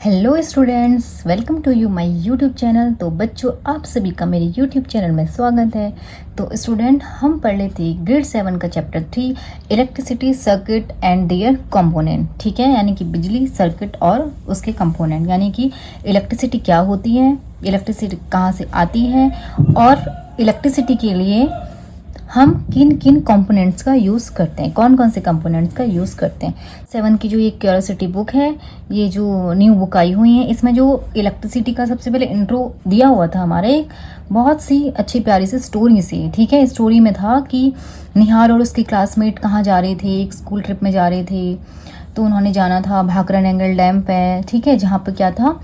Hello students, welcome to you my YouTube channel. तो बच्चों, आप सभी का मेरे यूट्यूब चैनल में स्वागत है। तो स्टूडेंट, हम पढ़ रहे थे ग्रेड 7 का chapter 3 electricity circuit and their component. ठीक है, यानी कि बिजली सर्किट और उसके कंपोनेंट, यानी कि इलेक्ट्रिसिटी क्या होती है, इलेक्ट्रिसिटी कहाँ से आती है और इलेक्ट्रिसिटी के लिए हम किन किन कंपोनेंट्स का यूज़ करते हैं, कौन कौन से कंपोनेंट्स का यूज़ करते हैं। 7 की जो ये क्यूरियोसिटी बुक है, ये जो न्यू बुक आई हुई है, इसमें जो इलेक्ट्रिसिटी का सबसे पहले इंट्रो दिया हुआ था हमारे, बहुत सी अच्छी प्यारी सी स्टोरी से। ठीक है, स्टोरी में था कि निहार और उसके क्लासमेट कहाँ जा रहे थे, एक स्कूल ट्रिप में जा रहे थे। तो उन्होंने जाना था भाखरा नंगल डैम पे। ठीक है, जहाँ पे क्या था,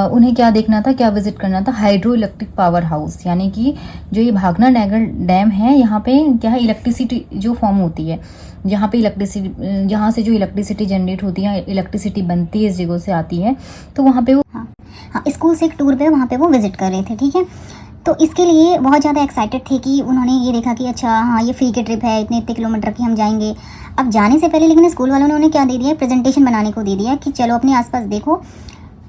उन्हें क्या देखना था, क्या विजिट करना था, हाइड्रो इलेक्ट्रिक पावर हाउस। यानी कि जो ये भाखरा नंगल डैम है, यहाँ पे क्या है, इलेक्ट्रिसिटी जो फॉर्म होती है, जहाँ पे इलेक्ट्रिसिटी, जहाँ से जो इलेक्ट्रिसिटी जनरेट होती है, इलेक्ट्रिसिटी बनती है, इस जगह से आती है। तो वहाँ पे वो हाँ, स्कूल से एक टूर पे वहाँ पे वो विजिट कर रहे थे। ठीक है, तो इसके लिए बहुत ज़्यादा एक्साइटेड थे कि उन्होंने ये देखा कि अच्छा हाँ, ये फ्री की ट्रिप है, इतने इतने किलोमीटर की हम जाएंगे। अब जाने से पहले लेकिन स्कूल वालों ने उन्हें क्या दे दिया, प्रेजेंटेशन बनाने को दे दिया कि चलो अपने आसपास देखो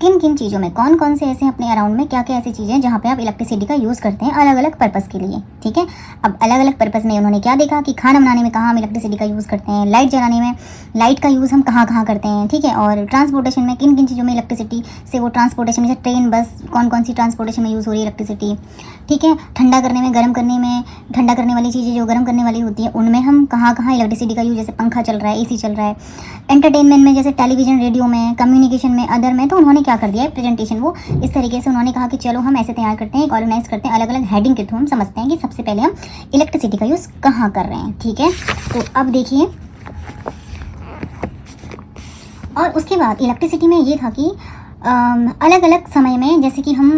किन किन चीज़ों में, कौन कौन से ऐसे अपने अराउंड में क्या क्या ऐसी चीज़ें हैं जहाँ पे आप इलेक्ट्रिसिटी का यूज़ करते हैं अलग अलग पर्पज़ के लिए। ठीक है, अब अलग अलग पर्पज़ में उन्होंने क्या देखा कि खाना बनाने में कहाँ हम इलेक्ट्रिसिटी का यूज़ करते हैं, लाइट जलाने में लाइट का यूज़ हम कहाँ कहाँ करते हैं। ठीक है, और ट्रांसपोर्टेशन में किन किन चीज़ों में इलेक्ट्रिसिटी से, वो ट्रांसपोर्टेशन जैसे ट्रेन, बस, कौन कौन सी ट्रांसपोर्टेशन में यूज़ हो रही है इलेक्ट्रिसिटी। ठीक है, ठंडा करने में, गर्म करने में, ठंडा करने वाली चीज़ें जो गर्म करने वाली होती है उनमें हम कहाँ कहाँ इलेक्ट्रिसिटी का यूज़, जैसे पंखा चल रहा है, एसी चल रहा है। एंटरटेनमेंट में जैसे टेलीविज़न, रेडियो में, कम्युनिकेशन में, अदर में। तो उन्होंने क्या कर दिया है, प्रेजेंटेशन वो इस तरीके से उन्होंने कहा कि चलो हम ऐसे तैयार करते हैं, ऑर्गेनाइज करते हैं, अलग अलग हेडिंग के थ्रू हम समझते हैं कि सबसे पहले हम इलेक्ट्रिसिटी का यूज़ कहाँ कर रहे हैं। ठीक है, तो अब देखिए, और उसके बाद इलेक्ट्रिसिटी में ये था कि अलग अलग समय में जैसे कि हम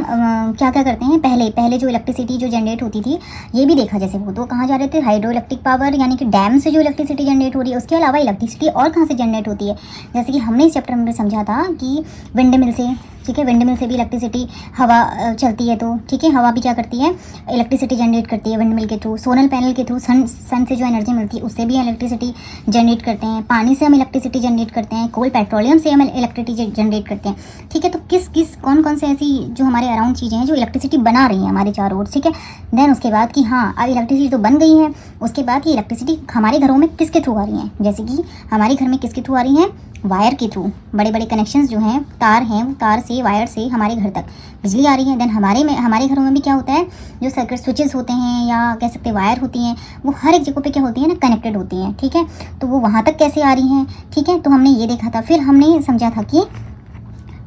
क्या क्या करते हैं, पहले पहले जो इलेक्ट्रिसिटी जो जनरेट होती थी ये भी देखा। जैसे वो तो कहाँ जा रहे थे, हाइड्रो इलेक्ट्रिक पावर, यानी कि डैम से जो इलेक्ट्रिसिटी जनरेट हो रही है। उसके अलावा इलेक्ट्रिसिटी और कहाँ से जनरेट होती है, जैसे कि हमने इस चैप्टर में समझा था कि विंड मिल से। ठीक है, विंड मिल से भी इलेक्ट्रिसिटी, हवा चलती है तो ठीक है, हवा भी क्या करती है, इलेक्ट्रिसिटी जनरेट करती है विंड मिल के थ्रू। सोलर पैनल के थ्रू, सन से जो एनर्जी मिलती है उससे भी इलेक्ट्रिसिटी जनरेट करते हैं। पानी से हम इलेक्ट्रिसिटी जनरेट करते हैं, कोल पेट्रोलियम से हम इलेक्ट्रिसिटी जनरेट करते हैं। ठीक है, तो किस किस कौन कौन से ऐसी जो हमारे अराउंड चीज़ें हैं जो इलेक्ट्रिसिटी बना रही हैं हमारे चारों ओर। ठीक है, देन उसके बाद कि हाँ, अब इलेक्ट्रिसिटी तो बन गई है, उसके बाद ये इलेक्ट्रिसिटी हमारे घरों में किसके थ्रू आ रही है, जैसे कि हमारे घर में किसके थ्रू आ रही है, वायर के थ्रू। बड़े बड़े कनेक्शंस जो हैं, तार हैं, वो तार से, वायर से हमारे घर तक बिजली आ रही है। देन हमारे घरों में भी क्या होता है, जो सर्किट स्विचेस होते हैं या कह सकते हैं वायर होती हैं, वो हर एक जगह पे क्या होती है ना, कनेक्टेड होती हैं। ठीक है, तो वो वहाँ तक कैसे आ रही हैं। ठीक है, तो हमने ये देखा था। फिर हमने समझा था कि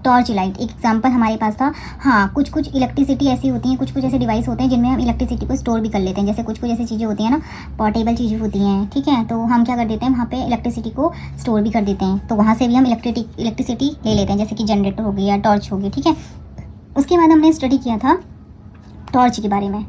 टॉर्च लाइट एक एग्जांपल हमारे पास था। हाँ, कुछ कुछ इलेक्ट्रिसिटी ऐसी होती हैं, कुछ कुछ ऐसे डिवाइस होते हैं जिनमें हम इलेक्ट्रिसिटी को स्टोर भी कर लेते हैं। जैसे कुछ कुछ ऐसी चीज़ें होती हैं ना, पोर्टेबल चीज़ें होती हैं। ठीक है, तो हम क्या कर देते हैं, वहाँ पे इलेक्ट्रिसिटी को स्टोर भी कर देते हैं, तो वहाँ से भी हम इलेक्ट्रिसिटी ले लेते हैं, जैसे कि जनरेटर हो गई या टॉर्च होगी। ठीक है, उसके बाद हमने स्टडी किया था टॉर्च के बारे में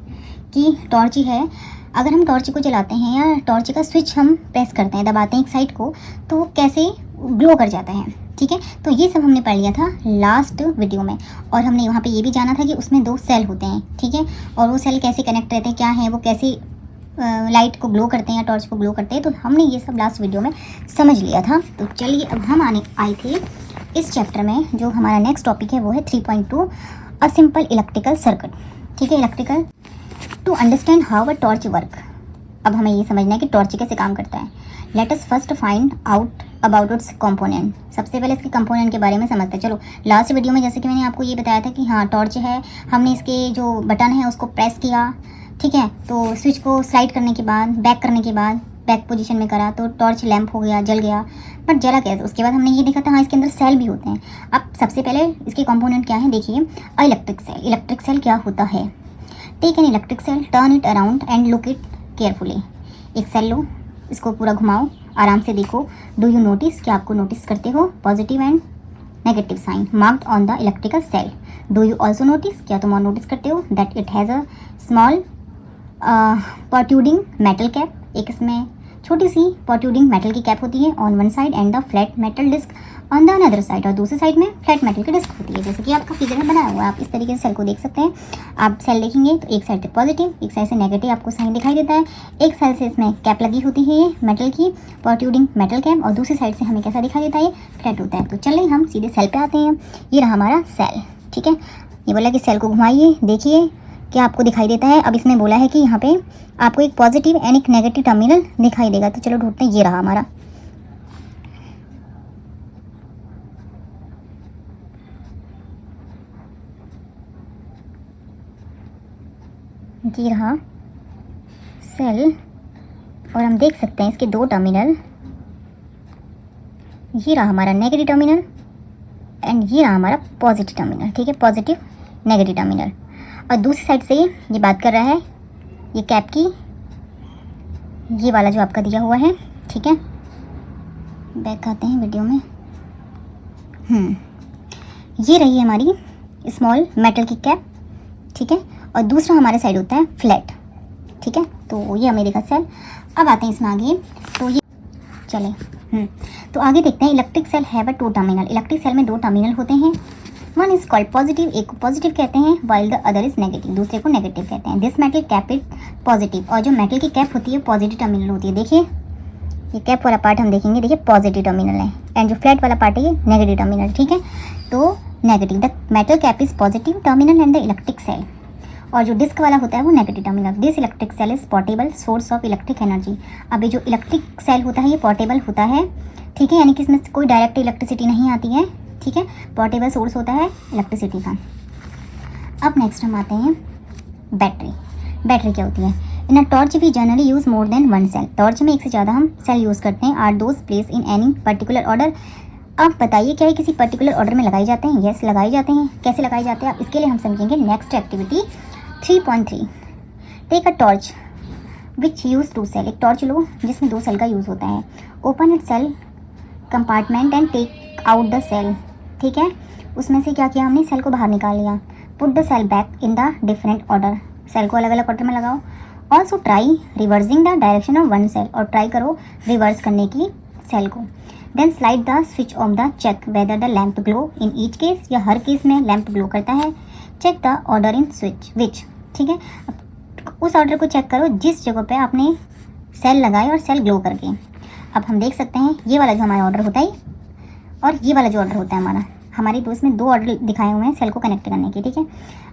कि टॉर्च है, अगर हम टॉर्च को जलाते हैं या टॉर्च का स्विच हम प्रेस करते हैं, दबाते हैं एक साइड को, तो वो कैसे ग्लो कर जाता है। ठीक है, तो ये सब हमने पढ़ लिया था लास्ट वीडियो में। और हमने वहाँ पे ये भी जाना था कि उसमें 2 सेल होते हैं। ठीक है, और वो सेल कैसे कनेक्ट रहते हैं, क्या है वो, कैसे लाइट को ग्लो करते हैं या टॉर्च को ग्लो करते हैं, तो हमने ये सब लास्ट वीडियो में समझ लिया था। तो चलिए, अब हम आए थे इस चैप्टर में। जो हमारा नेक्स्ट टॉपिक है वो है 3.2 अ सिंपल इलेक्ट्रिकल सर्किट। ठीक है, electrical to understand how a torch work. अब हमें ये समझना है कि टॉर्च कैसे काम करता है। Let us first find out about it's component. सबसे पहले इसके कंपोनेंट के बारे में समझते हैं। चलो, लास्ट वीडियो में जैसे कि मैंने आपको ये बताया था कि हाँ, टॉर्च है, हमने इसके जो बटन है उसको प्रेस किया। ठीक है, तो स्विच को स्लाइड करने के बाद, बैक करने के बाद, बैक पोजीशन में करा तो टॉर्च लैंप हो गया, जल गया। बट जला कैसे, उसके बाद हमने ये देखा था हाँ, इसके अंदर सेल भी होते हैं। अब सबसे पहले इसके कंपोनेंट क्या है, देखिए, इलेक्ट्रिक सेल। इलेक्ट्रिक सेल क्या होता है, take an electric cell, turn it around and look it carefully. एक सेल लो, इसको पूरा घुमाओ, आराम से देखो। डू यू नोटिस, क्या आपको नोटिस करते हो positive and negative sign marked on the electrical cell. Do you also notice, क्या तुम और नोटिस करते हो, that it has a small protruding metal cap, एक इसमें छोटी सी प्रोट्रूडिंग मेटल की कैप होती है on one side and the flat metal disc on the another side, और दूसरी साइड में फ्लैट मेटल की डिस्क होती है। जैसे कि आपका फिगर में बनाया हुआ है, आप इस तरीके से सेल को देख सकते हैं। आप सेल देखेंगे तो एक साइड से पॉजिटिव, एक साइड से नेगेटिव आपको साइन दिखाई देता है। एक साइड से इसमें कैप लगी होती है ये मेटल की प्रोट्रूडिंग मेटल कैप, और दूसरी साइड से हमें कैसा दिखाई देता है, ये फ्लैट होता है। तो चलिए हम सीधे सेल पे आते हैं। ये रहा हमारा सेल, ठीक है। ये बोला कि सेल को घुमाइए, देखिए क्या आपको दिखाई देता है। अब इसमें बोला है कि यहाँ पे आपको एक पॉजिटिव एंड एक नेगेटिव टर्मिनल दिखाई देगा। तो चलो ढूंढते हैं। ये रहा हमारा, ये रहा सेल, और हम देख सकते हैं इसके दो टर्मिनल। ये रहा हमारा नेगेटिव टर्मिनल एंड ये रहा हमारा पॉजिटिव टर्मिनल, ठीक है, पॉजिटिव नेगेटिव टर्मिनल। और दूसरी साइड से ये बात कर रहा है ये कैप की, ये वाला जो आपका दिया हुआ है, ठीक है। बैक आते हैं वीडियो में। ये रही है हमारी स्मॉल मेटल की कैप, ठीक है, और दूसरा हमारे साइड होता है फ्लैट, ठीक है। तो ये हमें देखा सेल। अब आते हैं इसमें आगे। तो ये चले तो आगे देखते हैं। Electric cell have a two terminal. Electric cell में दो टर्मिनल होते हैं। वन इज कॉल्ड पॉजिटिव, एक को पॉजिटिव कहते हैं, while the other is negative, दूसरे को नेगेटिव कहते हैं। This metal cap is positive, और जो मेटल की कैप होती है पॉजिटिव टर्मिनल होती है। देखिए ये कैप वाला पार्ट हम देखेंगे, देखिए पॉजिटिव टर्मिनल है, एंड जो फ्लैट वाला पार्ट है ये नेगेटिव टर्मिनल, ठीक है। तो negative, the metal cap is positive terminal and the electric cell, और जो डिस्क वाला होता है वो negative terminal. This electric cell is portable source of electric energy. अब ये जो इलेक्ट्रिक सेल होता है ये पोर्टेबल होता है, ठीक है, यानी कि इसमें कोई डायरेक्ट इलेक्ट्रिसिटी नहीं आती है, ठीक है। पोर्टेबल सोर्स होता है इलेक्ट्रिसिटी का। अब नेक्स्ट हम आते हैं बैटरी। बैटरी क्या होती है? In a torch we generally use more than one cell. Torch में एक से ज़्यादा हम सेल यूज़ करते हैं। Are those place in any particular order. आप बताइए क्या ये किसी पर्टिकुलर ऑर्डर में लगाए जाते हैं? यस, लगाए जाते हैं। कैसे लगाए जाते हैं आप इसके लिए हम समझेंगे next activity 3.3। Take a torch which use two cell. एक टॉर्च लो जिसमें दो सेल का यूज़ होता है। Open it cell compartment and take out the cell, ठीक है। उसमें से क्या किया हमने? सेल को बाहर निकाल लिया। Put the cell back in the different order. Cell को अलग अलग ऑर्डर में लगाओ। Also try reversing the direction of one cell. और ट्राई करो रिवर्स करने की सेल को। Then slide the switch off the check whether the lamp glow in each case, या हर केस में लैम्प ग्लो करता है। Check the order in switch which, ठीक है। उस ऑर्डर को चेक करो जिस जगह पे आपने सेल लगाए और सेल ग्लो करके। अब हम देख सकते हैं ये वाला जो हमारा ऑर्डर होता है और ये वाला जो ऑर्डर होता है हमारे दोस्त में दो ऑर्डर दिखाए हुए हैं सेल को कनेक्ट करने के, ठीक है।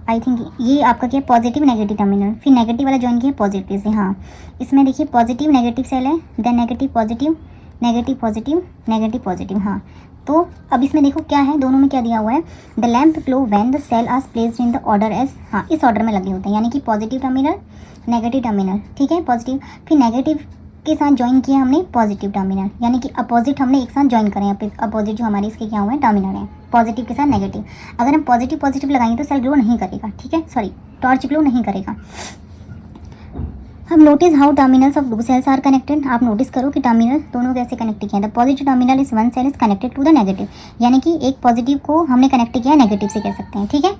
आई थिंक ये आपका क्या पॉजिटिव नेगेटिव टर्मिनल, फिर नेगेटिव वाला ज्वाइन किया पॉजिटिव से। हाँ, इसमें देखिए पॉजिटिव नेगेटिव सेल है, then negative positive, negative positive, negative positive. हाँ, तो अब इसमें देखो क्या है, दोनों में क्या दिया हुआ है? The lamp glow when the cell are placed in the order as. हाँ, इस ऑर्डर में लगे होते हैं, यानी कि पॉजिटिव टर्मिनल, नेगेटिव टर्मिनल, ठीक है, पॉजिटिव। फिर नेगेटिव के साथ ज्वाइन किया हमने पॉजिटिव टर्मिनल, यानी कि अपोजिट हमने एक साथ ज्वाइन करें। अपोजिट जो हमारे इसके क्या हुए हैं टर्मिनल है, पॉजिटिव के साथ नेगेटिव। अगर हम पॉजिटिव पॉजिटिव लगाएंगे तो सेल ग्लो नहीं करेगा, ठीक है, सॉरी टॉर्च ग्लो नहीं करेगा। हम notice how terminals of two cells are connected. आप नोटिस करो कि टर्मिनल दोनों कैसे कनेक्ट किए हैं। The positive terminal is one cell is connected to the negative, यानी कि एक पॉजिटिव को हमने कनेक्ट किया नेगेटिव से, कह सकते हैं, ठीक है,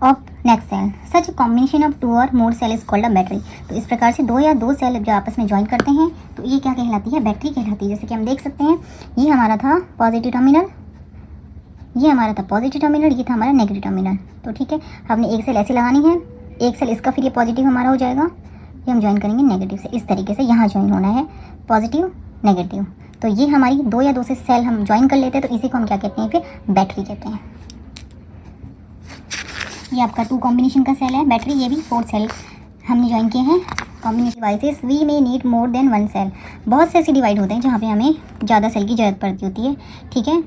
of next cell. Such combination of two और more cell is called a battery. तो इस प्रकार से दो या दो सेल जो आपस में ज्वाइन करते हैं तो ये क्या कहलाती है? बैटरी कहलाती है। जैसे कि हम देख सकते हैं ये हमारा था पॉजिटिव टर्मिनल, ये हमारा था पॉजिटिव टर्मिनल, ये था हमारा नेगेटिव टर्मिनल। तो ठीक है, हमने एक सेल ऐसे लगानी है, एक सेल इसका, फिर ये पॉजिटिव हमारा हो जाएगा, ये हम ज्वाइन करेंगे नेगेटिव से। इस तरीके से यहाँ ज्वाइन होना है पॉजिटिव नेगेटिव। तो ये हमारी दो या दो से सेल हम ज्वाइन कर लेते हैं, तो इसी को हम क्या कहते हैं? फिर बैटरी कहते हैं। ये आपका टू कॉम्बिनेशन का सेल है बैटरी, ये भी 4 सेल हमने ज्वाइन किए हैं। Combination devices we may need more than one cell. बहुत से ऐसे डिवाइड होते हैं जहाँ पे हमें ज़्यादा सेल की ज़रूरत पड़ती होती है, ठीक है,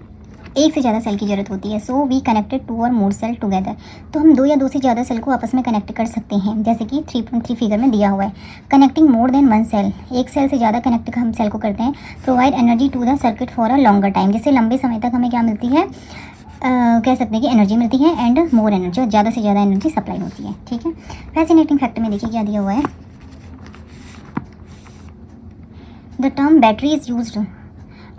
एक से ज़्यादा सेल की ज़रूरत होती है। सो वी कनेक्टेड 2 और मोर सेल टुगेदर। तो हम 2 या 2 से ज़्यादा सेल को आपस में कनेक्ट कर सकते हैं, जैसे कि 3.3 फिगर में दिया हुआ है। Connecting more than one cell, एक सेल से ज़्यादा कनेक्ट हम सेल को करते हैं। Provide energy to the circuit for a longer time, जिससे लंबे समय तक हमें क्या मिलती है, कह सकते हैं कि एनर्जी मिलती है, एंड मोर एनर्जी, ज़्यादा से ज़्यादा एनर्जी सप्लाई होती है, ठीक है। फैसिनेटिंग फैक्ट में देखिए क्या दिया हुआ है। The term battery is used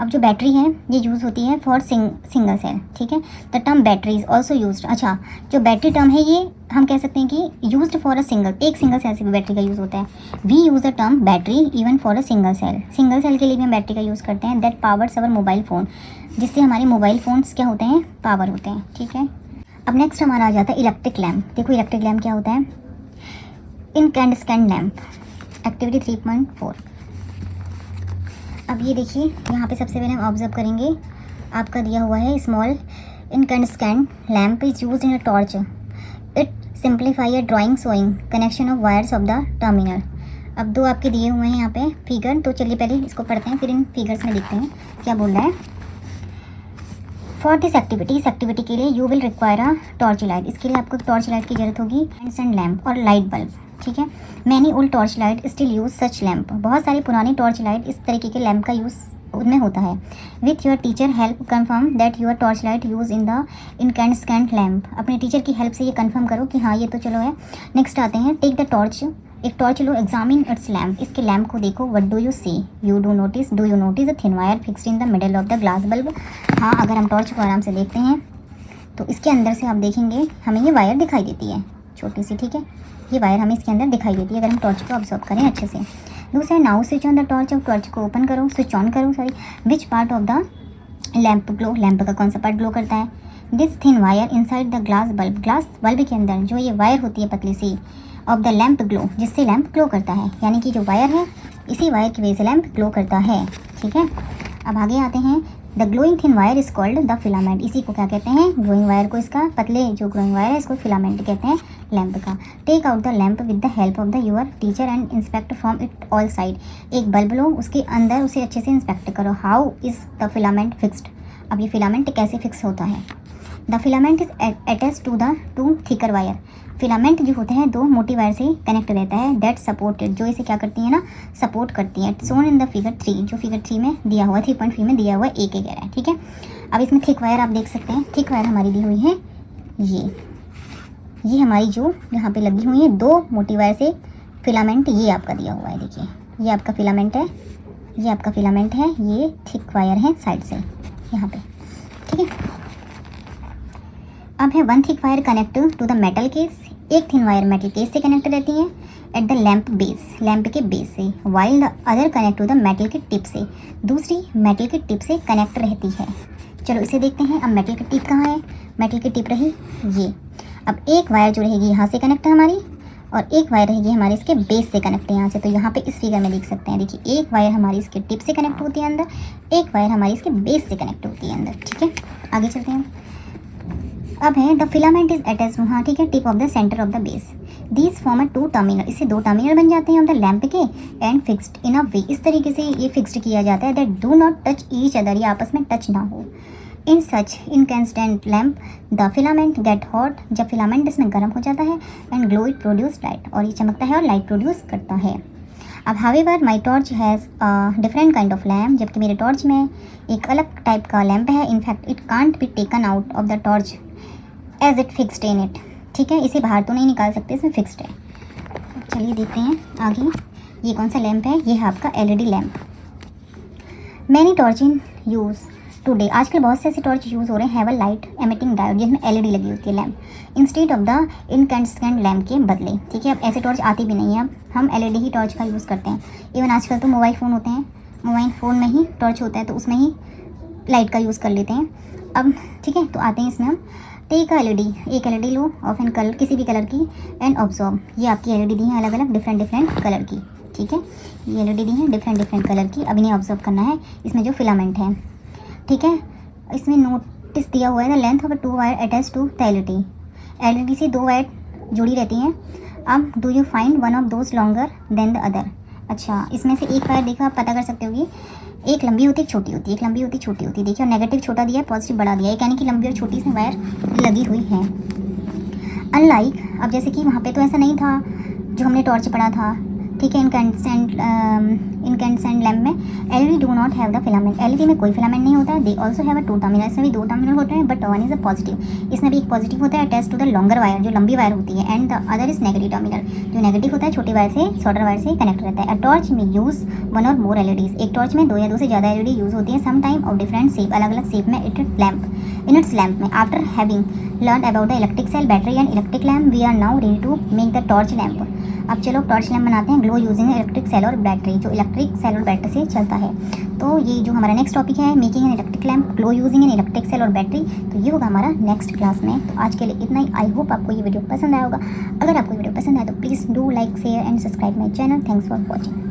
अब जो बैटरी है ये यूज़ होती है फॉर सिंगल सेल, ठीक है। The term battery is also use, अच्छा जो बैटरी टर्म है ये हम कह सकते हैं कि यूज्ड फॉर एक सिंगल सेल से भी बैटरी का यूज़ होता है। We use the term battery even for a single cell के लिए भी हम बैटरी का यूज़ करते हैं। That powers our mobile phone, जिससे हमारे मोबाइल फ़ोन्स क्या होते हैं, पावर होते हैं, ठीक है। अब नेक्स्ट हमारा आ जाता है इलेक्ट्रिक लैम्प। देखो इलेक्ट्रिक लैम्प क्या होता है, इनकैंडेसेंट लैम्प, एक्टिविटी 3.4। अब ये देखिए यहाँ पे सबसे पहले हम ऑब्जर्व करेंगे, आपका दिया हुआ है small incandescent lamp is used in a torch, it simplify a drawing showing connection of wires of the terminal. अब दो आपके दिए हुए हैं यहाँ पे फिगर, तो चलिए पहले इसको पढ़ते हैं फिर इन फिगर्स में देखते हैं क्या बोल रहा है। फॉर दिस एक्टिविटी, इस एक्टिविटी के लिए you will require a torch light, इसके लिए आपको टॉर्च लाइट की जरूरत होगी, एंड लैम्प और लाइट बल्ब, ठीक है। Many old torch light still use such lamp, बहुत सारी पुरानी टॉर्च लाइट इस तरीके के लैम्प का यूज़ उनमें होता है। With your teacher help confirm that your torch light use in the incandescent lamp, अपने टीचर की हेल्प से ये कन्फर्म करो कि हाँ ये तो चलो है। नेक्स्ट आते हैं, टेक द टॉर्च, एक टॉर्च लो, एग्जामिन इट्स लैम्प, इसके लैम्प को देखो, what do you see, do you notice a thin wire fixed in the middle of the glass bulb. हाँ अगर हम टॉर्च को आराम से देखते हैं तो इसके अंदर से आप देखेंगे हमें ये वायर दिखाई देती है छोटी सी, ठीक है, ये वायर हमें इसके अंदर दिखाई देती है अगर हम टॉर्च को ऑब्जर्व करें अच्छे से। दूसरा, now switch on the torch, अब टॉर्च को ओपन करो, स्विच ऑन करो, sorry, which part of the lamp glow, lamp का कौन सा पार्ट ग्लो करता है। This thin wire inside the glass bulb के अंदर जो ये वायर होती है पतली सी, ऑफ द लैम्प ग्लो, जिससे लैम्प ग्लो करता है, यानी कि जो वायर है इसी वायर की वजह से लैम्प ग्लो करता है, ठीक है। अब आगे आते हैं, the glowing thin wire is called the filament, इसी को क्या कहते हैं, ग्लोइंग वायर को, इसका पतले जो ग्लोइंग वायर है इसको फिलामेंट कहते हैं लैम्प का। Take out the lamp with the help of the your teacher and inspect from it all side, एक बल्ब लो, उसके अंदर उसे अच्छे से इंस्पेक्ट करो। How is the filament fixed, अब ये फिलामेंट कैसे फिक्स होता है। The filament is attach to the two thicker wire, filament जो होते हैं दो मोटी वायर से कनेक्ट रहता है, दैट सपोर्टेड, जो इसे क्या करती है ना, सपोर्ट करती है। सोन इन द फिगर 3, जो फिगर 3 में दिया हुआ, 3.3 में दिया हुआ एक कह रहा है, ठीक है। अब इसमें थिक वायर आप देख सकते हैं, थिक वायर हमारी दी हुई है, ये हमारी जो यहाँ पे लगी हुई है दो मोटी वायर से फिलामेंट, ये आपका दिया हुआ है, देखिए ये आपका फिलामेंट है, ये आपका फिलामेंट है, ये थिक वायर है साइड से यहाँ पे, ठीक है। अब है one thick wire connect to the metal case, एक थिन वायर मेटल केस से कनेक्ट रहती है at the lamp base, lamp के बेस से, while the other connect to the metal के टिप से, दूसरी मेटल के टिप से कनेक्ट रहती है। चलो इसे देखते हैं। अब मेटल की टिप कहाँ है, मेटल की टिप रही ये। अब एक वायर जो रहेगी यहाँ से कनेक्ट है हमारी, और एक वायर रहेगी हमारे इसके बेस से कनेक्ट है यहाँ से, तो यहाँ पे इस फिगर में देख सकते हैं, देखिए एक वायर हमारी इसके टिप से कनेक्ट होती है अंदर, एक वायर हमारी इसके बेस से कनेक्ट होती है अंदर, ठीक है। आगे चलते हैं। अब है द फिलामेंट इज अटैच, हाँ ठीक है, tip of the centre of the base, these form a two terminal, इससे दो टर्मिनल बन जाते हैं ऑफ द लैम्प के, and fixed in a way, इस तरीके से ये फिक्स्ड किया जाता है that do not touch each other, ये आपस में टच ना हो। In such incandescent lamp the filament get hot, जब फिलामेंट इसमें गर्म हो जाता है, and glow it produce light, और ये चमकता है और लाइट प्रोड्यूस करता है। अब however my torch has different kind of lamp, जबकि मेरे टॉर्च में एक अलग टाइप का लैम्प है, in fact it can't be taken out of the torch as it fixed in it, ठीक है, इसे बाहर तो नहीं निकाल सकते, इसमें फिक्स्ड है। चलिए देखते हैं आगे, ये कौन सा लैम्प है, ये है आपका एलईडी लैम्प। मैनी टॉर्च इन यूज़ टुडे, आजकल बहुत से ऐसे टॉर्च यूज़ हो रहे हैं, have a light emitting diode, जिसमें एलईडी लगी होती है lamp, instead of the incandescent lamp के बदले, ठीक है। अब ऐसे टॉर्च आती भी नहीं है, अब हम एलईडी ही टॉर्च का यूज़ करते हैं। इवन आजकल तो मोबाइल फ़ोन होते हैं, मोबाइल फ़ोन में ही टॉर्च होता है, तो उसमें ही लाइट का यूज़ कर लेते हैं। अब ठीक है, तो आते हैं इसमें हम, टेक एलईडी, एक एलईडी लो ऑफ एन कलर, किसी भी कलर की, एंड ऑब्जर्व, ये आपकी एलईडी दी है अलग अलग डिफरेंट कलर की, ठीक है, ये एलईडी दी है डिफरेंट कलर की। अब इन्हें ऑब्जर्व करना है, इसमें जो फिलामेंट है, ठीक है, इसमें नोटिस दिया हुआ है the length of two wire attach to the LED से दो वायर जुड़ी रहती हैं। अब do you find one of those longer than the other, अच्छा इसमें से एक वायर देखो, आप पता कर सकते होगी, एक लंबी होती है, एक छोटी होती है, एक लंबी होती है, छोटी होती है, देखिए, और नेगेटिव छोटा दिया है, पॉजिटिव बड़ा दिया है, यानी कि लंबी और छोटी इसमें वायर लगी हुई है। अनलाइक, अब जैसे कि वहाँ पे तो ऐसा नहीं था जो हमने टॉर्च पढ़ा था, ठीक है, लुमिनेसेंट लैम्प में LED do not have the filament, LED में कोई फिलामेंट नहीं होता है। They also have a 2 terminal, इसमें भी 2 टर्मिनल होते हैं, but one is a positive, इसमें भी एक पॉजिटिव होता है attach to the longer wire, जो लंबी वायर होती है, and the other is negative terminal, जो नेगेटिव होता है छोटी वायर से शॉर्टर वायर से कनेक्ट रहता है। अ टॉर्च में यूज 1 और मोर एलईडीज, एक टॉर्च में 2 या 2 से ज़्यादा एलईडी यूज होती है, some time of different shape, अलग अलग शेप में इन इट्स लैम्प में। After having learn about the electric cell, battery and electric lamp, we are now ready to make the torch lamp. अब चलो torch lamp बनाते हैं, glow using electric cell और battery, जो electric cell और battery से चलता है। तो ये जो हमारा नेक्स्ट टॉपिक है, making an electric lamp, glow using N electric cell और बैटरी, तो ये होगा हमारा नेक्स्ट क्लास में। तो आज के लिए इतना ही। आई होप आपको ये वीडियो पसंद आया होगा। अगर आपको वीडियो पसंद आए तो please do like, share and subscribe my channel. Thanks for watching.